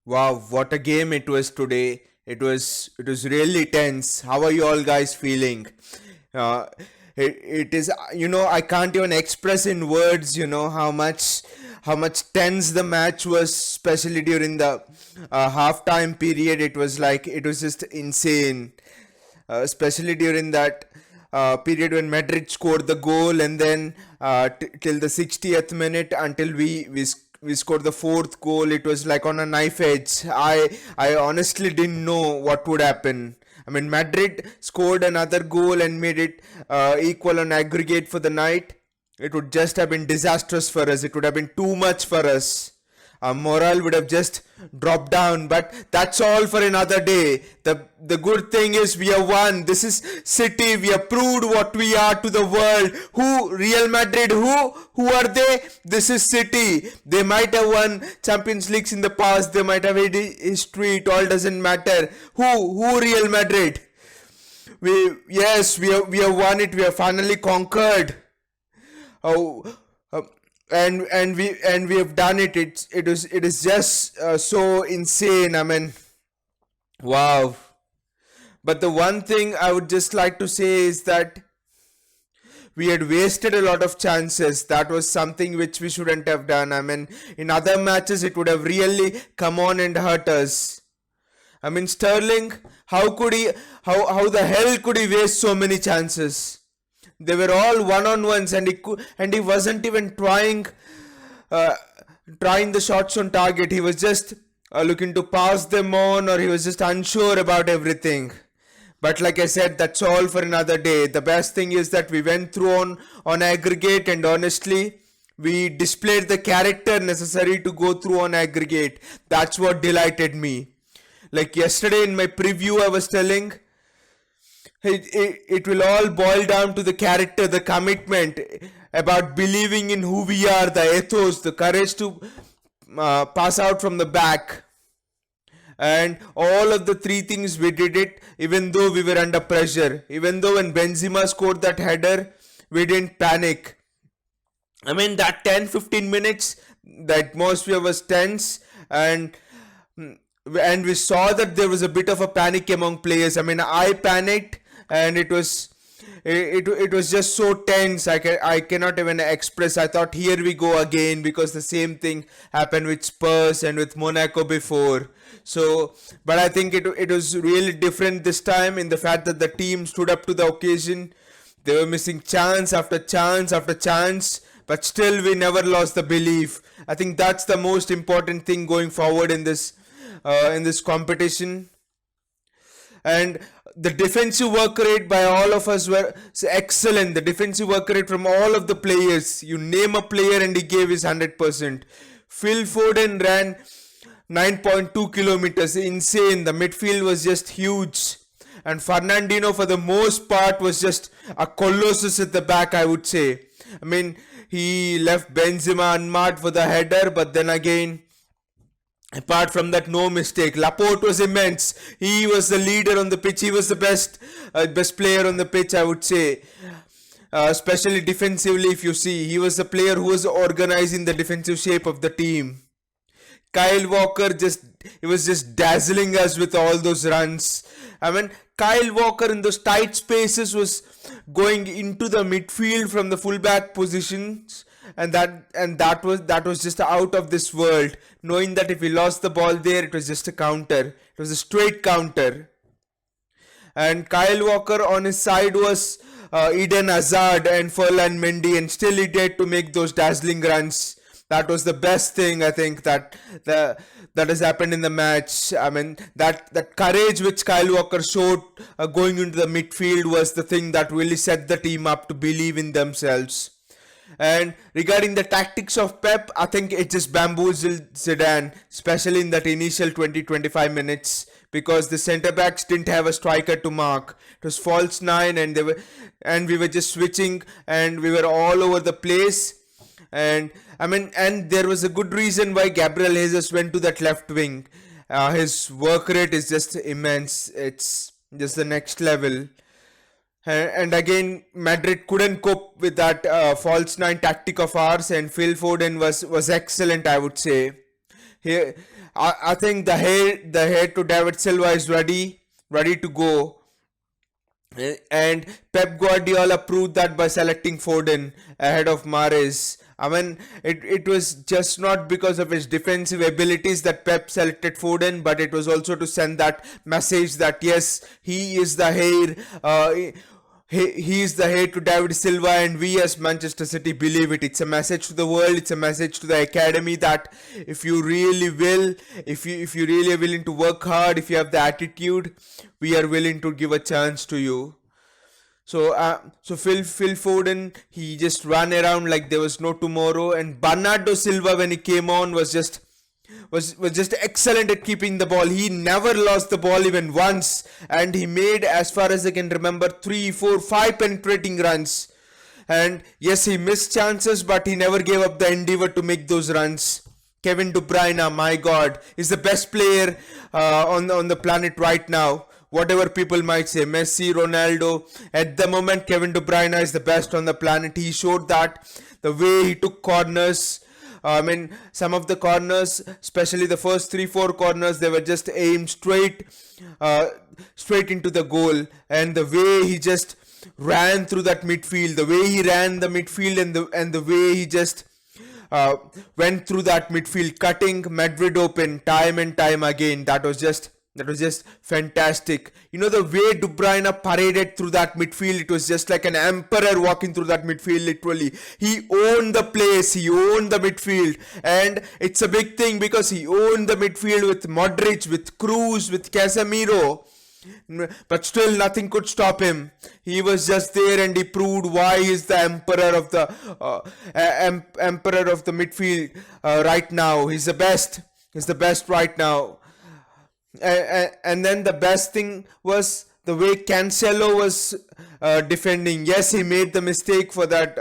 Wow, what a game it was today. It was really tense. How are you all guys feeling? Uh, it is I can't even express in words how much tense the match was, especially during the halftime period. It was just insane, especially during that period when Madrid scored the goal, and then till the 60th minute until we scored the fourth goal. It was like on a knife edge. I honestly didn't know what would happen. I mean, Madrid scored another goal and made it equal on aggregate for the night. It would just have been disastrous for us. It would have been too much for us. Our morale would have just dropped down, but that's all for another day. The good thing is we have won. This is City. We have proved what we are to the world. Who? Real Madrid. Who are they? This is City. They might have won Champions Leagues in the past. They might have had history. It all doesn't matter. Who? Real Madrid. We have won it. We have finally conquered. Oh, uh, and we have done it. It is just so insane. I mean, wow. But the one thing I would just like to say is that we had wasted a lot of chances. That was something which we shouldn't have done. I mean, in other matches, it would have really come on and hurt us. I mean, Sterling, how the hell could he waste so many chances? They were all one-on-ones, and he wasn't even uh, trying the shots on target. He was just looking to pass them on, or he was just unsure about everything. But like I said, that's all for another day. The best thing is that we went through on aggregate, and honestly, we displayed the character necessary to go through on aggregate. That's what delighted me. Like yesterday in my preview, I was telling it will all boil down to the character, the commitment, about believing in who we are, the ethos, the courage to pass out from the back. And all of the three things we did it, even though we were under pressure. Even though when Benzema scored that header, we didn't panic. I mean, that 10-15 minutes, the atmosphere was tense, and we saw that there was a bit of a panic among players. I mean, I panicked, and it was just so tense. I cannot even express. I thought, here we go again, because the same thing happened with Spurs and with Monaco before. So, but I think it was really different this time, in the fact that the team stood up to the occasion. They were missing chance after chance after chance, but still we never lost the belief. I think that's the most important thing going forward in this competition. And the defensive work rate by all of us was excellent. The defensive work rate from all of the players, you name a player and he gave his 100%. Phil Foden ran 9.2 kilometers, insane. The midfield was just huge, and Fernandinho for the most part was just a colossus at the back, I would say. I mean, he left Benzema unmarked for the header, but then again, apart from that, no mistake. Laporte was immense. He was the leader on the pitch. He was the best player on the pitch, I would say. Especially defensively, if you see, he was the player who was organizing the defensive shape of the team. Kyle Walker he was just dazzling us with all those runs. I mean, Kyle Walker in those tight spaces was going into the midfield from the fullback positions, and that was just out of this world. Knowing that if we lost the ball there, it was just a counter. It was a straight counter. And Kyle Walker on his side was Eden Hazard and Ferland Mendy, and still he dared to make those dazzling runs. That was the best thing, I think, that has happened in the match. I mean, that courage which Kyle Walker showed going into the midfield was the thing that really set the team up to believe in themselves. And regarding the tactics of Pep, I think it just bamboozled Zidane, especially in that initial 20-25 minutes, because the centre backs didn't have a striker to mark. It was false nine, and we were just switching, and we were all over the place. And I mean, and there was a good reason why Gabriel Jesus went to that left wing. His work rate is just immense. It's just the next level. And again, Madrid couldn't cope with that false nine tactic of ours, and Phil Foden was excellent, I would say. Here, I think the head to David Silva is ready to go. And Pep Guardiola proved that by selecting Foden ahead of Mahrez. I mean, it was just not because of his defensive abilities that Pep selected Foden, but it was also to send that message that yes, he is the heir. He is the heir to David Silva, and we as Manchester City believe it. It's a message to the world. It's a message to the academy that if you really will, if you really are willing to work hard, if you have the attitude, we are willing to give a chance to you. So Phil Foden, he just ran around like there was no tomorrow, and Bernardo Silva when he came on was just excellent at keeping the ball. He never lost the ball even once, and he made, as far as I can remember, 3, 4, 5 penetrating runs. And yes, he missed chances, but he never gave up the endeavor to make those runs. Kevin De Bruyne, my God, is the best player on the planet right now. Whatever people might say, Messi, Ronaldo, at the moment Kevin De Bruyne is the best on the planet. He showed that the way he took corners. I mean, some of the corners, especially the first 3-4 corners, they were just aimed straight into the goal. And the way he just ran through that midfield, the way he ran the midfield, and the way he just went through that midfield, cutting Madrid open time and time again. That was just fantastic. You know, the way De Bruyne paraded through that midfield, it was just like an emperor walking through that midfield, literally. He owned the place, he owned the midfield. And it's a big thing because he owned the midfield with Modric, with Cruz, with Casemiro. But still nothing could stop him. He was just there, and he proved why he's the emperor of the midfield right now. He's the best. He's the best right now. And then the best thing was the way Cancelo was defending. Yes, he made the mistake for that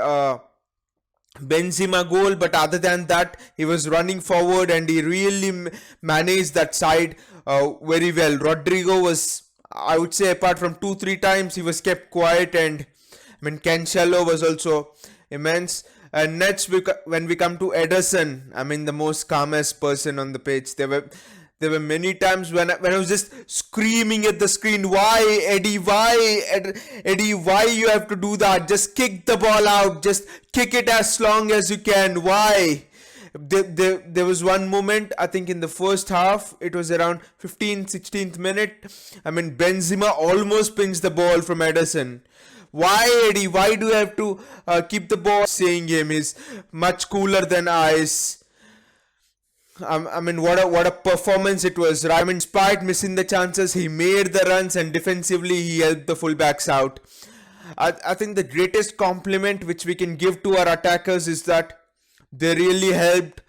Benzema goal, but other than that, he was running forward and he really managed that side very well. Rodrigo was, I would say, apart from 2-3 times, he was kept quiet, and I mean, Cancelo was also immense. And next, when we come to Ederson, I mean, the most calmest person on the pitch. There were many times when I was just screaming at the screen, why, Eddie, Eddie, why you have to do that? Just kick the ball out. Just kick it as long as you can. Why? There was one moment, I think in the first half, it was around 16th minute. I mean, Benzema almost pinched the ball from Ederson. Why, Eddie? Why do you have to keep the ball? Saying him, he's much cooler than ice. I mean, what a performance it was. I mean, despite missing the chances, he made the runs, and defensively he helped the fullbacks out. I think the greatest compliment which we can give to our attackers is that they really helped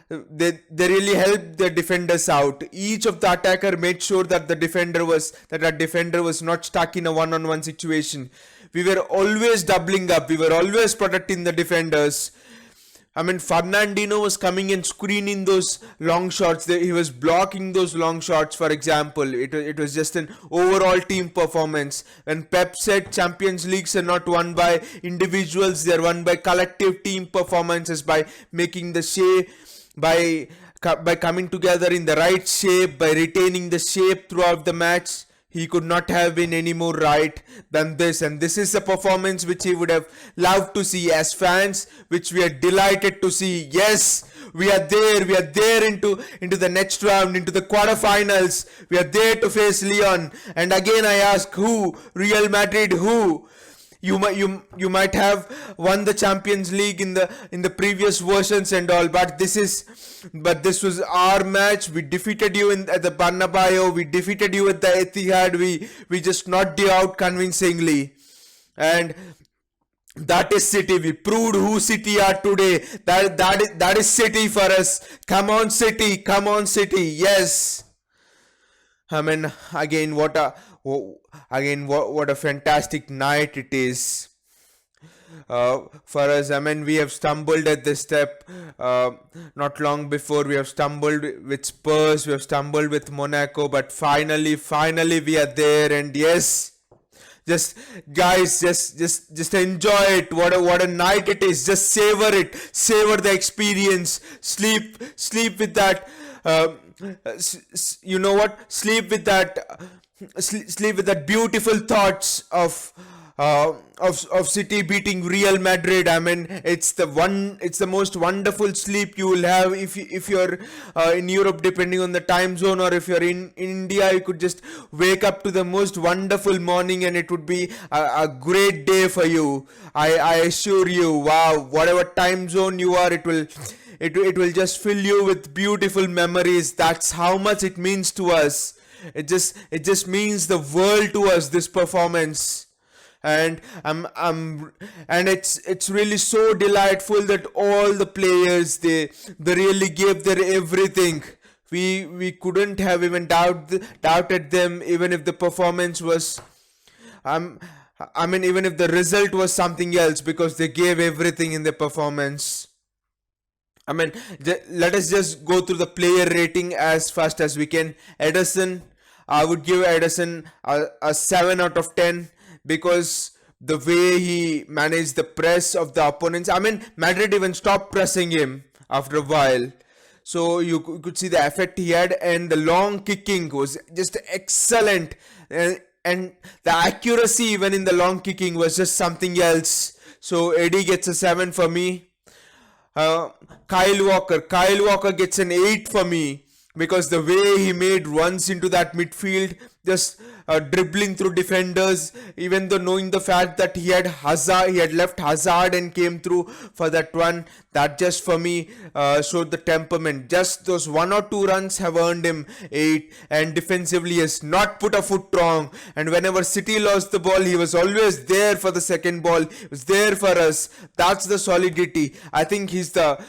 they really helped the defenders out. Each of the attacker made sure that our defender was not stuck in a one-on-one situation. We were always doubling up. We were always protecting the defenders. I mean, Fernandinho was coming and screening those long shots. He was blocking those long shots, for example. It was just an overall team performance. When Pep said Champions Leagues are not won by individuals, they are won by collective team performances, by making the shape, by coming together in the right shape, by retaining the shape throughout the match. He could not have been any more right than this, and this is a performance which he would have loved to see as fans, which we are delighted to see. Yes, we are there into the next round, into the quarterfinals. We are there to face Lyon, and again I ask, who? Real Madrid, who? You might have won the Champions League in the previous versions and all, but this was our match. We defeated you at the Bernabeu. We defeated you at the Etihad. We just knocked you out convincingly, and that is City. We proved who City are today. That is City for us. Come on, City. Come on, City. Yes. I mean, again, what a fantastic night it is for us. I mean, we have stumbled at this step not long before. We have stumbled with Spurs, we have stumbled with Monaco, but finally we are there. And yes, Just guys, just enjoy it. What a night it is. Just savor it. Savor the experience. Sleep with that. You know what? Sleep with that beautiful thoughts of City beating Real Madrid. I mean, it's the most wonderful sleep you will have if you're in Europe, depending on the time zone, or if you're in India, you could just wake up to the most wonderful morning, and it would be a great day for you. I assure you. Wow, whatever time zone you are, it will just fill you with beautiful memories. That's how much it means to us. It just means the world to us, this performance. And and it's really so delightful that all the players, they really gave their everything. We couldn't have even doubted them, even if the performance was I mean, even if the result was something else, because they gave everything in the performance. I mean, let us just go through the player rating as fast as we can. Ederson, I would give Ederson a 7 out of 10, because the way he managed the press of the opponents. I mean, Madrid even stopped pressing him after a while. So you could see the effect he had, and the long kicking was just excellent. And the accuracy even in the long kicking was just something else. So Eddie gets a 7 for me. Kyle Walker gets an 8 for me, because the way he made runs into that midfield, just dribbling through defenders, even though knowing the fact that he had left Hazard and came through for that one. That just for me showed the temperament. Just those 1 or 2 runs have earned him 8, and defensively he has not put a foot wrong. And whenever City lost the ball, he was always there for the second ball. He was there for us. That's the solidity. I think he's the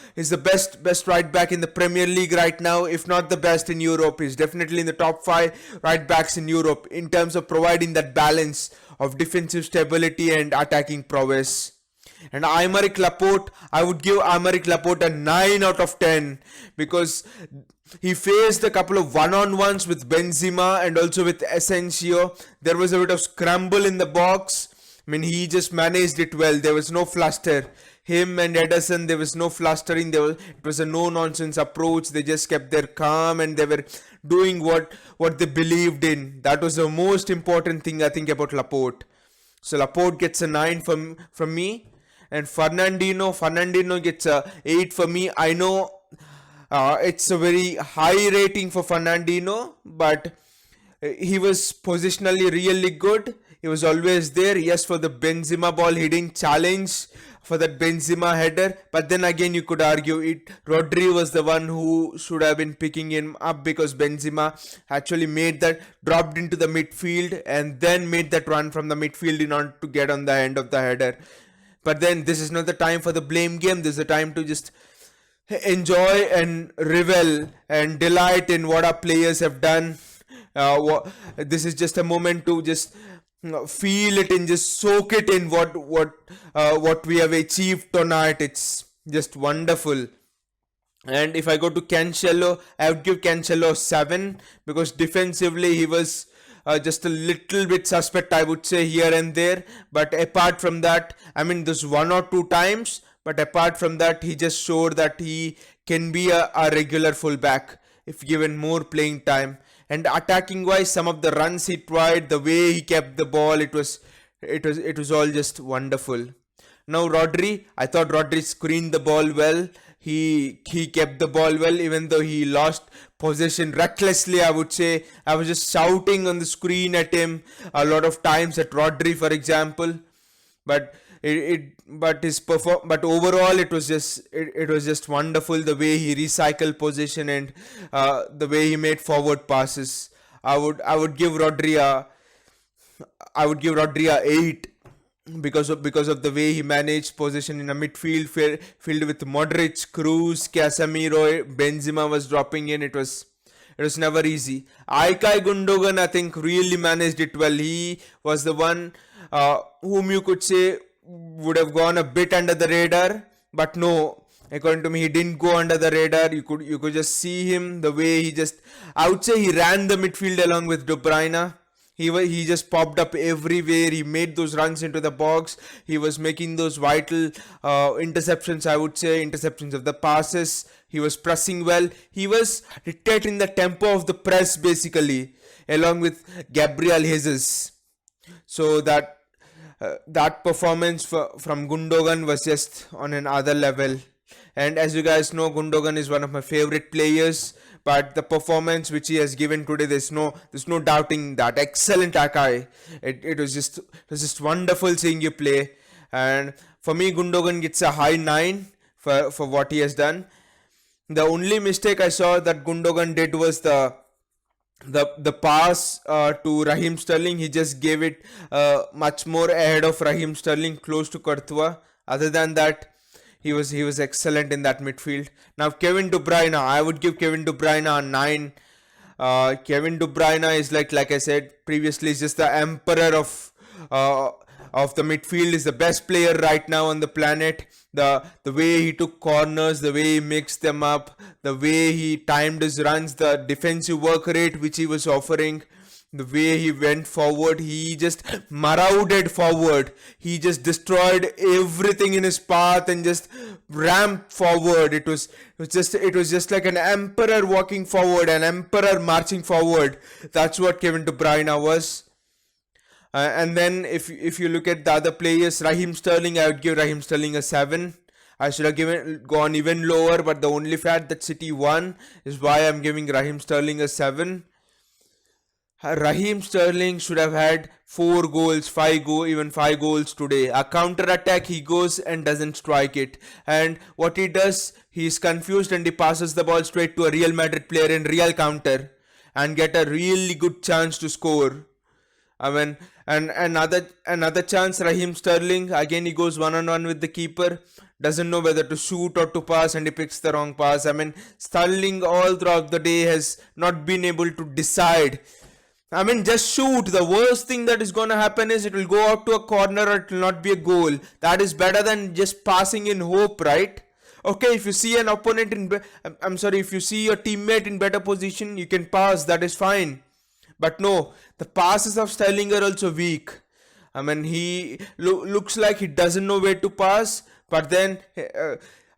best right back in the Premier League right now, if not the best in Europe. He's definitely in the top 5 right backs in Europe in terms of providing that balance of defensive stability and attacking prowess. And Aymeric Laporte, I would give Aymeric Laporte a 9 out of 10, because he faced a couple of one-on-ones with Benzema and also with Asensio. There was a bit of scramble in the box. I mean, he just managed it well. There was no fluster. Him and Ederson, there was no flustering. It was a no-nonsense approach. They just kept their calm, and they were doing what they believed in. That was the most important thing, I think, about Laporte. So Laporte gets a 9 from me. And Fernandinho gets a 8 for me. I know it's a very high rating for Fernandinho, but he was positionally really good. He was always there. Yes, for the Benzema ball, he didn't challenge for that Benzema header. But then again, you could argue Rodri was the one who should have been picking him up, because Benzema actually dropped into the midfield and then made that run from the midfield in order to get on the end of the header. But then this is not the time for the blame game. This is the time to just enjoy and revel and delight in what our players have done. This is just a moment to just feel it and just soak it in what we have achieved tonight. It's just wonderful. And if I go to Cancelo, I would give Cancelo 7, because defensively he was just a little bit suspect, I would say, here and there. But apart from that, I mean, there's 1 or 2 times, but apart from that, he just showed that he can be a regular fullback if given more playing time. And attacking wise, some of the runs he tried, the way he kept the ball, it was all just wonderful. Now Rodri, I thought Rodri screened the ball well. He kept the ball well, even though he lost possession recklessly, I would say. I was just shouting on the screen at him a lot of times, at Rodri, for example. But but overall it was just wonderful, the way he recycled possession, and the way he made forward passes. I would give Rodri a 8, because of the way he managed possession in a midfield filled with Modric, Kroos, Casemiro. Benzema was dropping in. It was never easy. Ilkay Gundogan, I think, really managed it well. He was the one whom you could say would have gone a bit under the radar, but no, according to me, he didn't go under the radar. You could just see him, the way I would say he ran the midfield along with De Bruyne. He just popped up everywhere. He made those runs into the box. He was making those vital interceptions, I would say, interceptions of the passes. He was pressing well. He was dictating the tempo of the press, basically, along with Gabriel Jesus. So that performance from Gundogan was just on another level. And as you guys know, Gundogan is one of my favorite players. But the performance which he has given today, there's no doubting that. Excellent Akai. It was just wonderful seeing you play. And for me, Gundogan gets a high 9 for what he has done. The only mistake I saw that Gundogan did was the pass to Raheem Sterling. He just gave it much more ahead of Raheem Sterling, close to Courtois. Other than that, he was excellent in that midfield. Now Kevin De Bruyne, I would give Kevin De Bruyne a 9. Kevin De Bruyne is like I said previously, is just the emperor of the midfield. Is the best player right now on the planet. The way he took corners, the way he mixed them up, the way he timed his runs, the defensive work rate which he was offering, the way he went forward, he just marauded forward. He just destroyed everything in his path and just ramped forward. It was just like an emperor walking forward, an emperor marching forward. That's what Kevin De Bruyne was. And then if you look at the other players, Raheem Sterling, I would give Raheem Sterling a 7. I should have gone even lower, but the only fact that City won is why I'm giving Raheem Sterling a 7. Raheem Sterling should have had 4 goals, even 5 goals today. A counter attack, he goes and doesn't strike it. And what he does, he's confused and he passes the ball straight to a Real Madrid player in real counter and get a really good chance to score. I mean, and another chance, Raheem Sterling, again he goes one-on-one with the keeper, doesn't know whether to shoot or to pass, and he picks the wrong pass. I mean, Sterling all throughout the day has not been able to decide. I mean, just shoot. The worst thing that is going to happen is it will go out to a corner or it will not be a goal. That is better than just passing in hope, right? Okay, if you see an opponent if you see your teammate in better position, you can pass. That is fine. But no, the passes of Sterling are also weak. I mean, he looks like he doesn't know where to pass. But then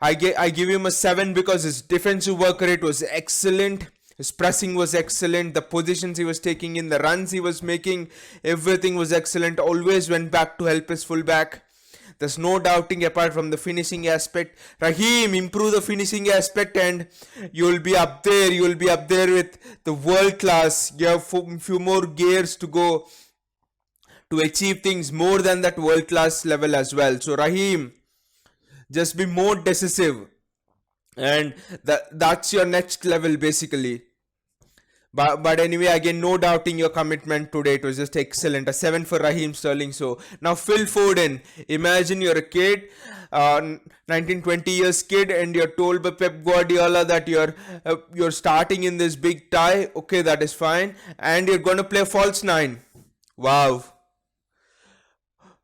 I give him a 7 because his defensive work rate was excellent. His pressing was excellent. The positions he was taking in, the runs he was making, everything was excellent. Always went back to help his fullback. There's no doubting apart from the finishing aspect. Raheem, improve the finishing aspect and you'll be up there. You'll be up there with the world class. You have few more gears to go to achieve things more than that world class level as well. So Raheem, just be more decisive. And that's your next level basically. But anyway, again, no doubting your commitment today. It was just excellent. A 7 for Raheem Sterling. So now Phil Foden. Imagine you're a kid, 19, 20 years kid, and you're told by Pep Guardiola that you're starting in this big tie. Okay, that is fine. And you're going to play false 9. Wow.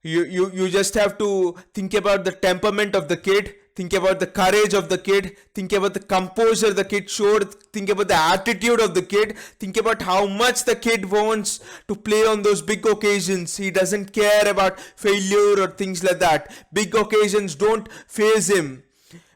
You just have to think about the temperament of the kid. Think about the courage of the kid. Think about the composure the kid showed. Think about the attitude of the kid. Think about how much the kid wants to play on those big occasions. He doesn't care about failure or things like that. Big occasions don't faze him.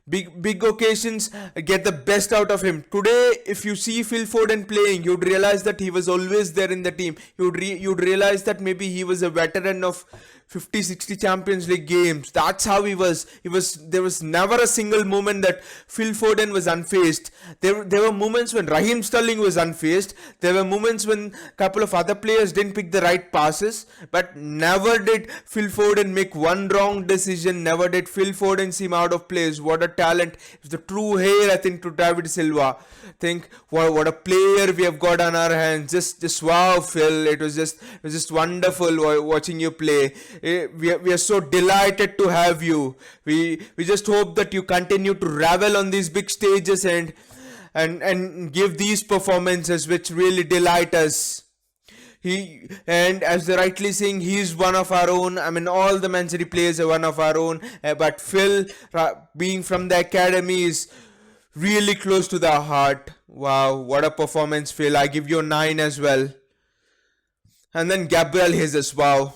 Big occasions get the best out of him. Today, if you see Phil Foden playing, you'd realize that he was always there in the team. You'd realize that maybe he was a veteran of 50, 60 Champions League games. That's how he was. There was never a single moment that Phil Foden was unfazed. There were moments when Raheem Sterling was unfazed. There were moments when a couple of other players didn't pick the right passes. But never did Phil Foden make one wrong decision. Never did Phil Foden seem out of place. What a talent. It's the true heir, I think, to David Silva. Think what a player we have got on our hands. Just wow, Phil. It was just wonderful watching you play. We are so delighted to have you. We just hope that you continue to revel on these big stages and give these performances which really delight us. And as they're rightly saying, he's one of our own. I mean, all the Mancity players are one of our own. But Phil, being from the academy, is really close to the heart. Wow, what a performance, Phil. I give you a 9 as well. And then Gabriel Jesus, wow.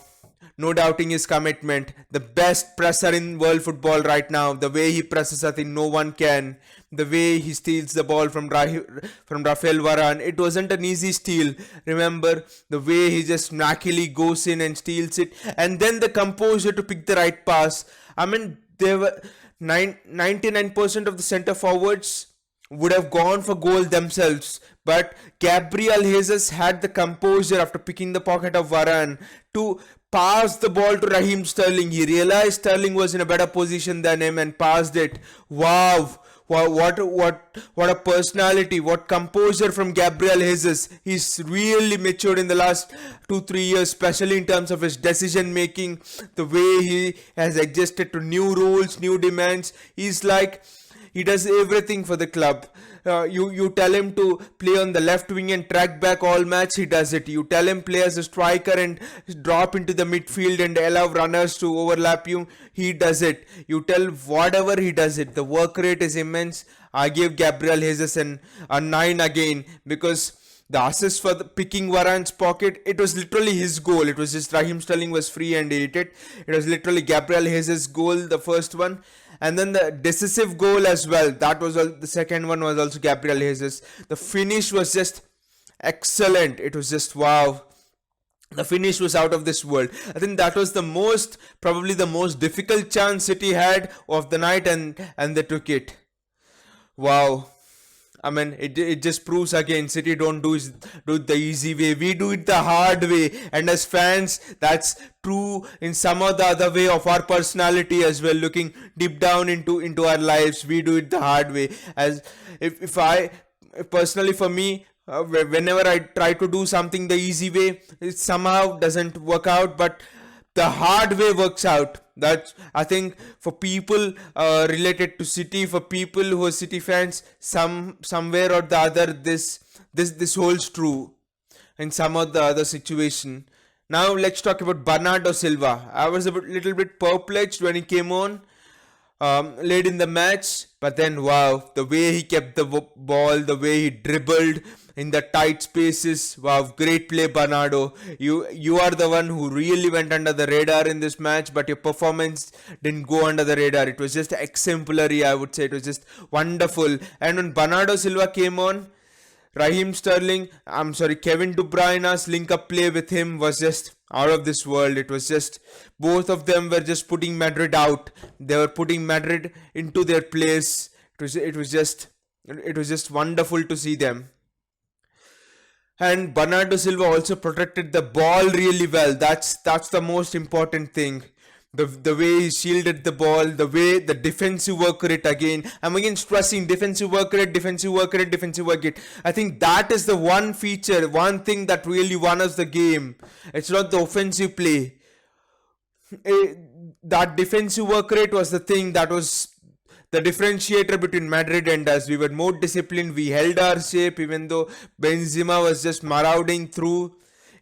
No doubting his commitment. The best presser in world football right now. The way he presses, I think no one can. The way he steals the ball from Rafael Varane. It wasn't an easy steal. Remember the way he just knackily goes in and steals it. And then the composure to pick the right pass. I mean, there were 99% of the centre forwards would have gone for goal themselves. But Gabriel Jesus had the composure after picking the pocket of Varane to pass the ball to Raheem Sterling. He realized Sterling was in a better position than him and passed it. Wow. Wow, what a personality, what composure from Gabriel Jesus. He's really matured in the last 2-3 years, especially in terms of his decision making, the way he has adjusted to new rules, new demands. He's like, he does everything for the club. You tell him to play on the left wing and track back all match, he does it. You tell him play as a striker and drop into the midfield and allow runners to overlap you, he does it. You tell whatever, he does it. The work rate is immense. I give Gabriel Jesus a 9 again, because the assist for the picking Varane's pocket, it was literally his goal. It was just Raheem Sterling was free and he hit it. It was literally Gabriel Jesus' goal, the first one. And then the decisive goal as well. That was the second one was also Gabriel Jesus. The finish was just excellent. It was just wow. The finish was out of this world. I think that was probably the most difficult chance City had of the night, and they took it. Wow. I mean, it just proves again, City don't do it the easy way. We do it the hard way. And as fans, that's true in some or the other way of our personality as well. Looking deep down into our lives, we do it the hard way. As if I personally, for me, whenever I try to do something the easy way, it somehow doesn't work out. But the hard way works out. That I think for people related to City, for people who are City fans, somewhere or the other, this holds true in some or the other situation. Now let's talk about Bernardo Silva. I was a little bit perplexed when he came on late in the match, but then wow, the way he kept the ball, the way he dribbled in the tight spaces, wow, great play, Bernardo. You are the one who really went under the radar in this match, but your performance didn't go under the radar. It was just exemplary, I would say. It was just wonderful. And when Bernardo Silva came on, Kevin De Bruyne's link-up play with him was just out of this world. It was just, both of them were just putting Madrid out. They were putting Madrid into their place. It was just wonderful to see them. And Bernardo Silva also protected the ball really well. That's the most important thing. The way he shielded the ball, the way the defensive work rate again. I'm again stressing defensive work rate. I think that is the one feature, one thing that really won us the game. It's not the offensive play. That defensive work rate was the thing that was the differentiator between Madrid and us. We were more disciplined. We held our shape, even though Benzema was just marauding through.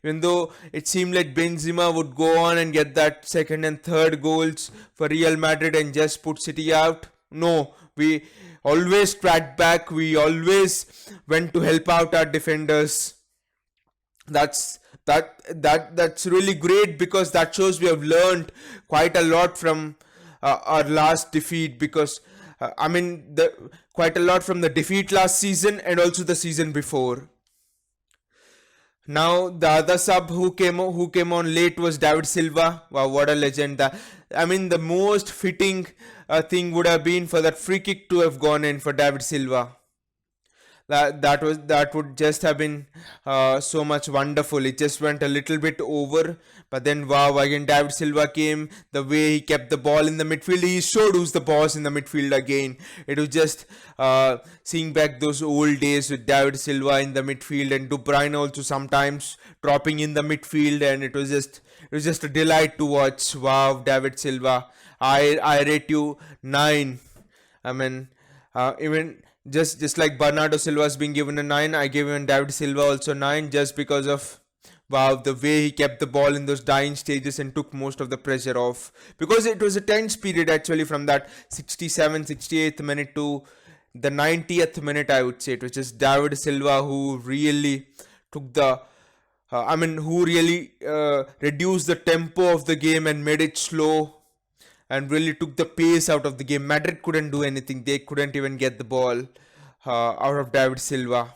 Even though it seemed like Benzema would go on and get that second and third goals for Real Madrid and just put City out. No, we always tracked back. We always went to help out our defenders. That's really great, because that shows we have learned quite a lot from our last defeat. Because quite a lot from the defeat last season and also the season before. Now the other sub who came on late was David Silva. Wow, what a legend! The most fitting thing would have been for that free kick to have gone in for David Silva. That would just have been so much wonderful. It just went a little bit over, but then wow, again David Silva came. The way he kept the ball in the midfield, he showed who's the boss in the midfield again. It was just seeing back those old days with David Silva in the midfield, and De Bruyne also sometimes dropping in the midfield, and it was just a delight to watch. Wow, David Silva, I rate you 9. Even just like Bernardo Silva's being given a 9, I gave even David Silva also 9, just because of wow, the way he kept the ball in those dying stages and took most of the pressure off. Because it was a tense period actually, from that 68th minute to the 90th minute, I would say. It was just David Silva who really took the who really reduced the tempo of the game and made it slow and really took the pace out of the game. Madrid couldn't do anything. They couldn't even get the ball out of David Silva.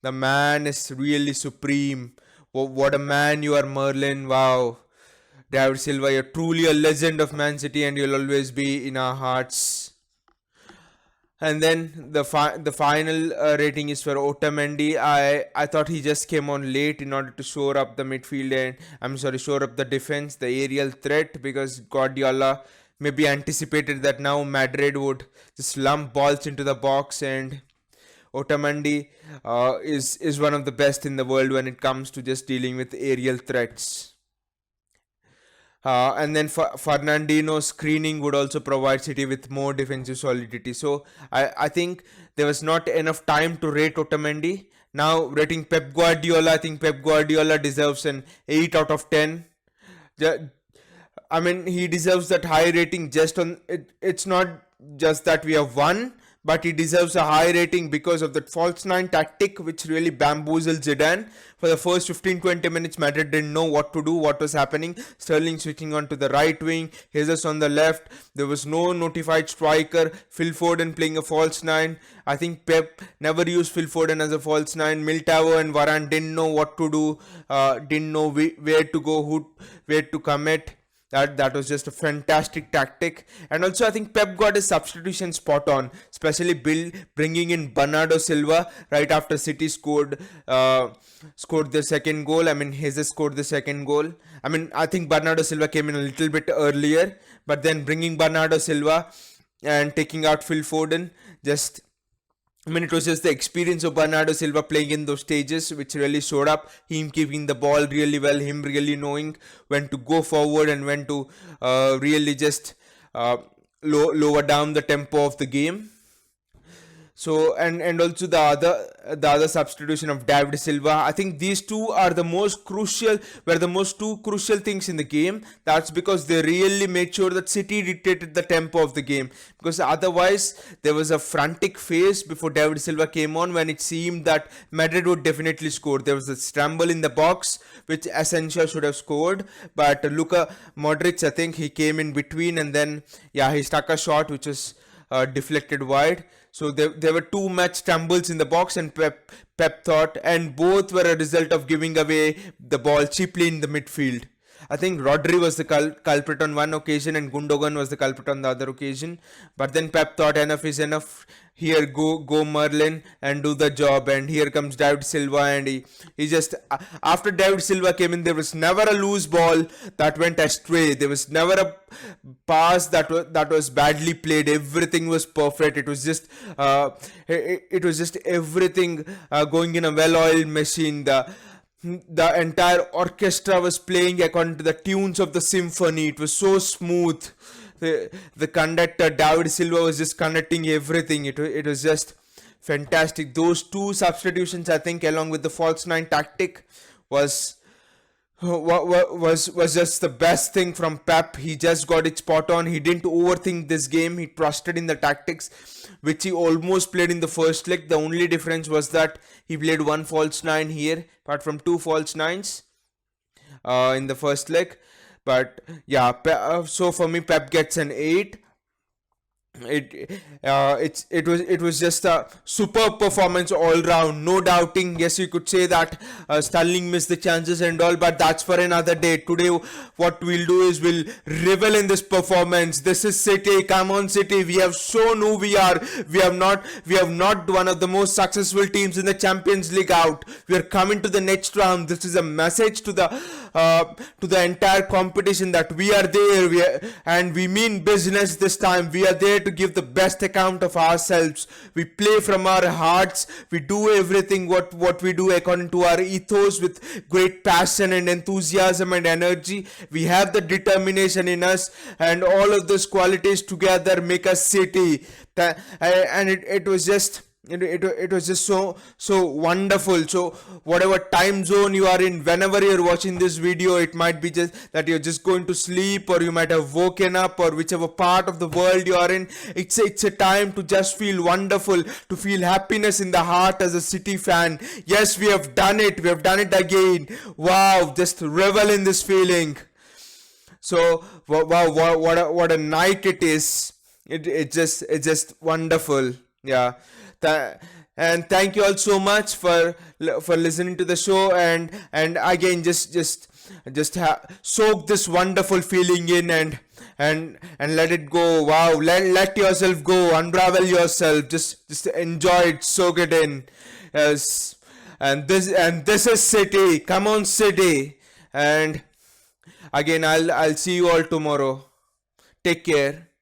The man is really supreme. What a man you are, Merlin. Wow. David Silva, you're truly a legend of Man City and you'll always be in our hearts. And then the final rating is for Otamendi. I thought he just came on late in order to shore up the midfield and shore up the defense, the aerial threat, because Guardiola maybe anticipated that now Madrid would just lump balls into the box, and Otamendi is one of the best in the world when it comes to just dealing with aerial threats. And then Fernandinho's screening would also provide City with more defensive solidity. So I think there was not enough time to rate Otamendi. Now rating Pep Guardiola, I think Pep Guardiola deserves an 8 out of 10. He deserves that high rating just on it. It's not just that we have won, but he deserves a high rating because of that false nine tactic which really bamboozled Zidane. For the first 15-20 minutes, Madrid didn't know what to do, what was happening. Sterling switching on to the right wing, Jesus on the left. There was no notified striker. Phil Foden playing a false nine. I think Pep never used Phil Foden as a false nine. Militao and Varane didn't know what to do, didn't know where to go, where to commit. That was just a fantastic tactic. And also I think Pep got his substitution spot on, especially bringing in Bernardo Silva right after City scored the second goal. Jesus scored the second goal. I think Bernardo Silva came in a little bit earlier, but then bringing Bernardo Silva and taking out Phil Foden, it was just the experience of Bernardo Silva playing in those stages which really showed up. Him keeping the ball really well, him really knowing when to go forward and when to really just lower down the tempo of the game. So and also the other substitution of David Silva. I think these two are the most crucial things in the game. That's because they really made sure that City dictated the tempo of the game. Because otherwise there was a frantic phase before David Silva came on when it seemed that Madrid would definitely score. There was a scramble in the box which Asensio should have scored, but Luka Modric, I think he came in between and then he struck a shot which was deflected wide. So there were too much stumbles in the box, and Pep thought, and both were a result of giving away the ball cheaply in the midfield. I think Rodri was the culprit on one occasion and Gundogan was the culprit on the other occasion. But then Pep thought enough is enough. Here, go Merlin and do the job. And here comes David Silva, and he just, after David Silva came in, there was never a loose ball that went astray. There was never a pass that was badly played. Everything was perfect. It was just everything going in a well-oiled machine. The entire orchestra was playing according to the tunes of the symphony. It was so smooth. The conductor David Silva was just conducting everything. It was just fantastic. Those two substitutions, I think, along with the false nine tactic, was just the best thing from Pep. He just got it spot on. He didn't overthink this game. He trusted in the tactics, which he almost played in the first leg. The only difference was that he played one false nine here, apart from two false nines in the first leg. But so for me, Pep gets an 8. It was just a superb performance all round, no doubting. Yes, you could say that Sterling missed the chances and all, but that's for another day. Today what we'll do is we'll revel in this performance. This is City. Come on, City. We have shown who we are. We have not one of the most successful teams in the Champions League out. We are coming to the next round. This is a message to the entire competition that we are there, and we mean business this time. We are there to give the best account of ourselves. We play from our hearts. We do everything what we do according to our ethos with great passion and enthusiasm and energy. We have the determination in us, and all of those qualities together make us City. And it was just it was just so wonderful. So whatever time zone you are in, whenever you're watching this video, it might be just that you're just going to sleep, or you might have woken up, or whichever part of the world you are in. It's a time to just feel wonderful, to feel happiness in the heart as a City fan. Yes, we have done it, we have done it again. Wow, just revel in this feeling. So wow, what a night it is. It's just wonderful. Yeah. Th- and thank you all so much for listening to the show, and again, soak this wonderful feeling in, and let it go. Wow, let yourself go, unravel yourself, just enjoy it, soak it in. Yes. And this is City. Come on, City. And again, I'll see you all tomorrow. Take care.